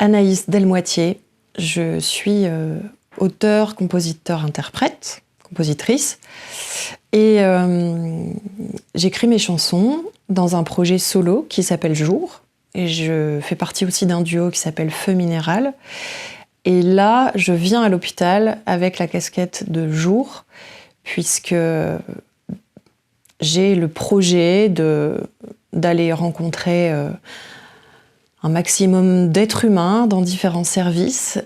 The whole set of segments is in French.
Anaïs Delmoitier. Je suis auteure, compositeur, interprète, compositrice. Et j'écris mes chansons dans un projet solo qui s'appelle Jour. Et je fais partie aussi d'un duo qui s'appelle Feu Minéral. Et là, je viens à l'hôpital avec la casquette de Jour, puisque j'ai le projet d'aller rencontrer un maximum d'êtres humains dans différents services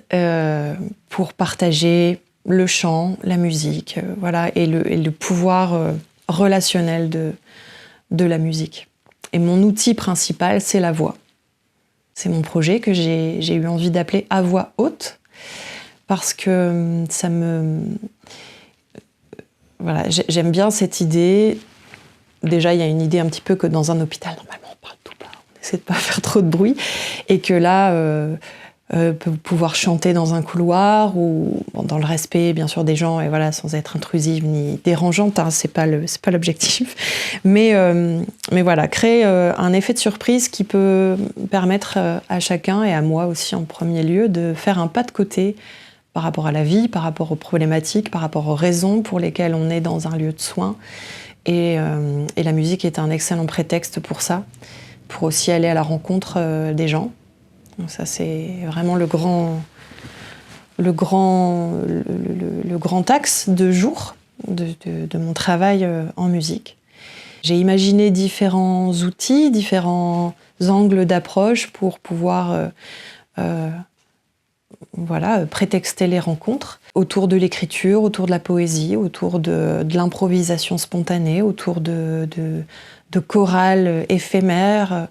pour partager le chant, la musique, voilà, et le pouvoir relationnel de la musique. Et mon outil principal, c'est la voix. C'est mon projet que j'ai eu envie d'appeler à voix haute, parce que ça me... Voilà, j'aime bien cette idée. Déjà, il y a une idée un petit peu que dans un hôpital, normalement, on parle tout bas, on essaie de pas faire trop de bruit, et que là, pouvoir chanter dans un couloir ou dans le respect, bien sûr, des gens, et voilà, sans être intrusive ni dérangeante, hein, c'est pas l'objectif. Mais voilà, créer un effet de surprise qui peut permettre à chacun, et à moi aussi en premier lieu, de faire un pas de côté par rapport à la vie, par rapport aux problématiques, par rapport aux raisons pour lesquelles on est dans un lieu de soins. Et la musique est un excellent prétexte pour ça, pour aussi aller à la rencontre des gens. Donc ça, c'est vraiment le grand axe de jour de mon travail en musique. J'ai imaginé différents outils, différents angles d'approche pour pouvoir voilà, prétexter les rencontres autour de l'écriture, autour de la poésie, autour de l'improvisation spontanée, autour de chorales éphémères.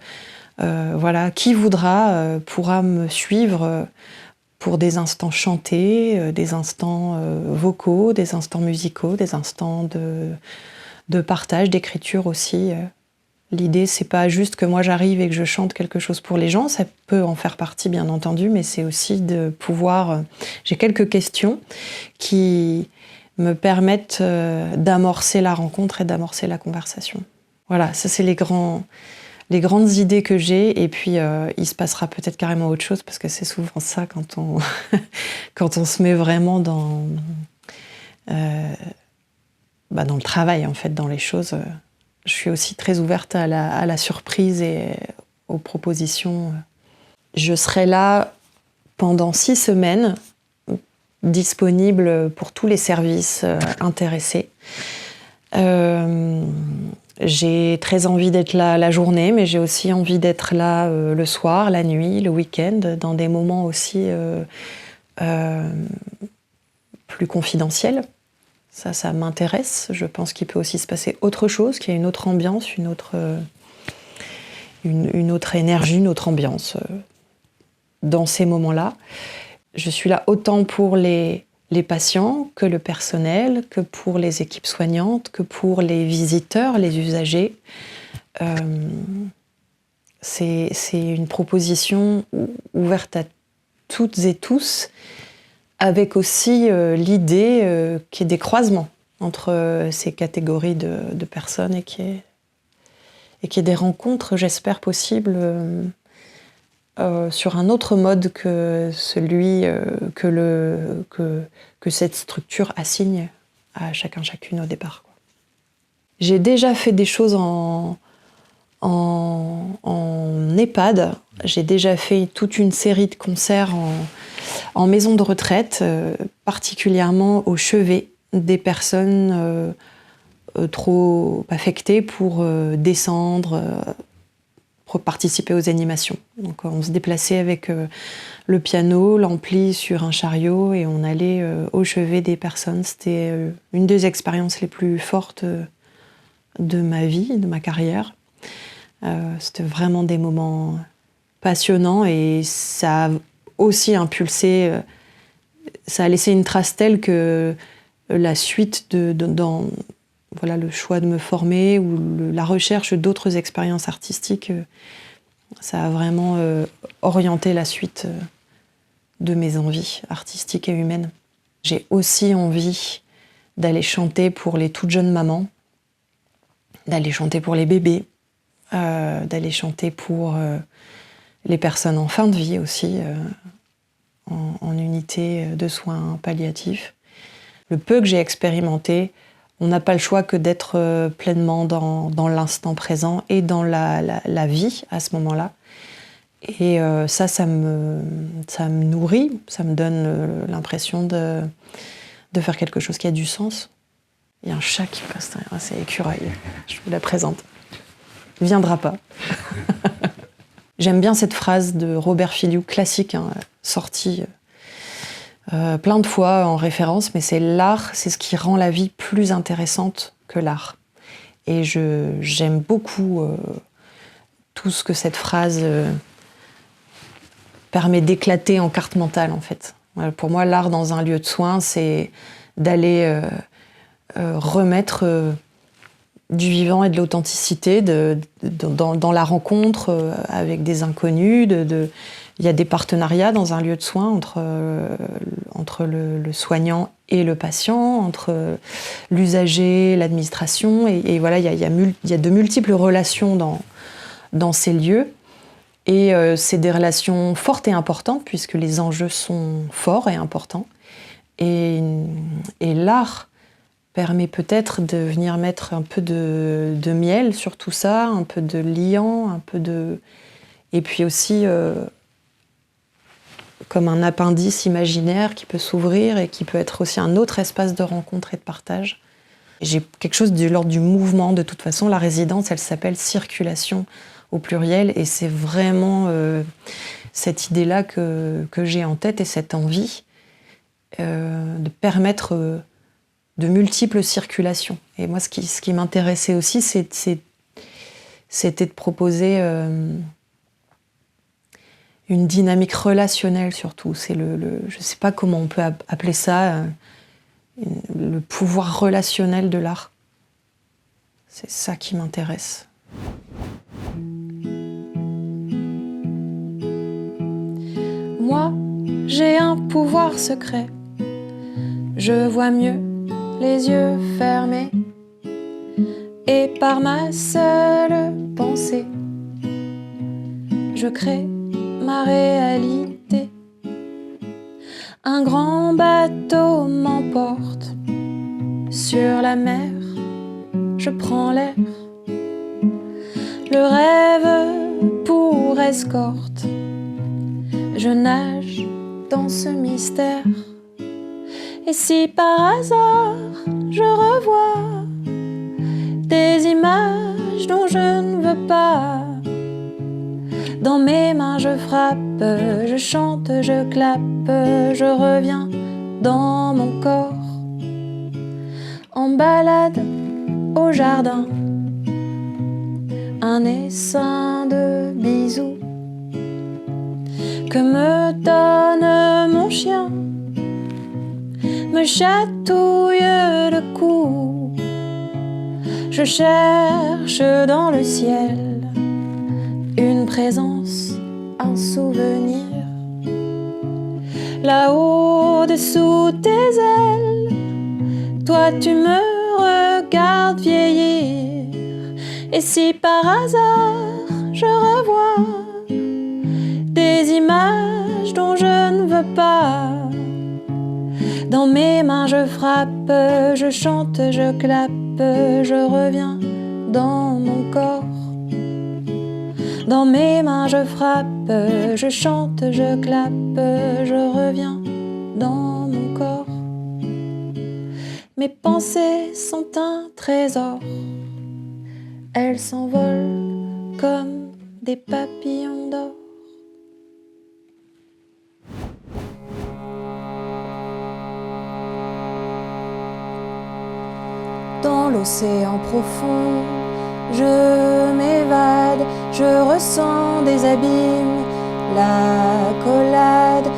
Voilà, qui voudra pourra me suivre pour des instants chantés, des instants vocaux, des instants musicaux, des instants de partage, d'écriture aussi. L'idée, c'est pas juste que moi j'arrive et que je chante quelque chose pour les gens, ça peut en faire partie bien entendu, mais c'est aussi de pouvoir... J'ai quelques questions qui me permettent d'amorcer la rencontre et d'amorcer la conversation. Voilà, ça c'est les grandes idées que j'ai, et puis il se passera peut-être carrément autre chose, parce que c'est souvent ça quand on, quand on se met vraiment dans le travail, en fait, dans les choses. Je suis aussi très ouverte à la surprise et aux propositions. Je serai là pendant 6 semaines, disponible pour tous les services intéressés. J'ai très envie d'être là la journée, mais j'ai aussi envie d'être là le soir, la nuit, le week-end, dans des moments aussi plus confidentiels. Ça m'intéresse. Je pense qu'il peut aussi se passer autre chose, qu'il y a une autre ambiance, une autre énergie, une autre ambiance dans ces moments-là. Je suis là autant pour les patients que le personnel, que pour les équipes soignantes, que pour les visiteurs, les usagers. C'est une proposition ouverte à toutes et tous, avec aussi l'idée qu'il y ait des croisements entre ces catégories de personnes, et qu'il y ait des rencontres, j'espère, possibles sur un autre mode que celui que cette structure assigne à chacun, chacune au départ, quoi. J'ai déjà fait des choses en EHPAD. J'ai déjà fait toute une série de concerts en maison de retraite, particulièrement au chevet des personnes trop affectées pour descendre, pour participer aux animations. Donc on se déplaçait avec le piano, l'ampli sur un chariot, et on allait au chevet des personnes. C'était une des expériences les plus fortes de ma vie, de ma carrière. C'était vraiment des moments passionnants, et ça a aussi impulsé, ça a laissé une trace telle que la suite dans voilà, le choix de me former ou la recherche d'autres expériences artistiques, ça a vraiment orienté la suite de mes envies artistiques et humaines. J'ai aussi envie d'aller chanter pour les toutes jeunes mamans, d'aller chanter pour les bébés, d'aller chanter pour les personnes en fin de vie aussi, en unité de soins palliatifs. Le peu que j'ai expérimenté, on n'a pas le choix que d'être pleinement dans l'instant présent et dans la vie à ce moment-là. Et ça me nourrit, ça me donne l'impression de faire quelque chose qui a du sens. Il y a un chat qui passe, c'est Écureuil, je vous la présente. Il ne viendra pas. J'aime bien cette phrase de Robert Filiou, classique, sortie plein de fois en référence, mais c'est l'art, c'est ce qui rend la vie plus intéressante que l'art. Et j'aime beaucoup tout ce que cette phrase permet d'éclater en carte mentale, en fait. Pour moi, l'art dans un lieu de soins, c'est d'aller remettre du vivant et de l'authenticité dans la rencontre avec des inconnus. Il y a des partenariats dans un lieu de soins entre le soignant et le patient, entre l'usager, l'administration. Et voilà, il y a de multiples relations dans ces lieux. Et c'est des relations fortes et importantes, puisque les enjeux sont forts et importants. Et l'art permet peut-être de venir mettre un peu de miel sur tout ça, un peu de liant, un peu de... Et puis aussi comme un appendice imaginaire qui peut s'ouvrir et qui peut être aussi un autre espace de rencontre et de partage. J'ai quelque chose de l'ordre du mouvement. De toute façon, la résidence, elle s'appelle Circulation au pluriel, et c'est vraiment cette idée-là que j'ai en tête et cette envie de permettre de multiples circulations. Et moi, ce qui m'intéressait aussi, c'était de proposer une dynamique relationnelle surtout. C'est je ne sais pas comment on peut appeler ça, le pouvoir relationnel de l'art. C'est ça qui m'intéresse. Moi, j'ai un pouvoir secret. Je vois mieux les yeux fermés. Et par ma seule pensée, je crée ma réalité. Un grand bateau m'emporte sur la mer. Je prends l'air. Le rêve pour escorte. Je nage dans ce mystère. Et si par hasard je revois des images dont je ne veux pas, dans mes mains je frappe, je chante, je clappe, je reviens dans mon corps, en balade au jardin, un essaim de bisous que me donne mon chien, me chatouille le cou. Je cherche dans le ciel une présence, un souvenir. Là-haut, dessous tes ailes, toi tu me regardes vieillir. Et si par hasard je revois des images dont je ne veux pas, dans mes mains je frappe, je chante, je clappe, je reviens dans mon corps. Dans mes mains je frappe, je chante, je clappe, je reviens dans mon corps. Mes pensées sont un trésor, elles s'envolent comme des papillons d'or. Dans l'océan profond, je m'évade, je ressens des abîmes, l'accolade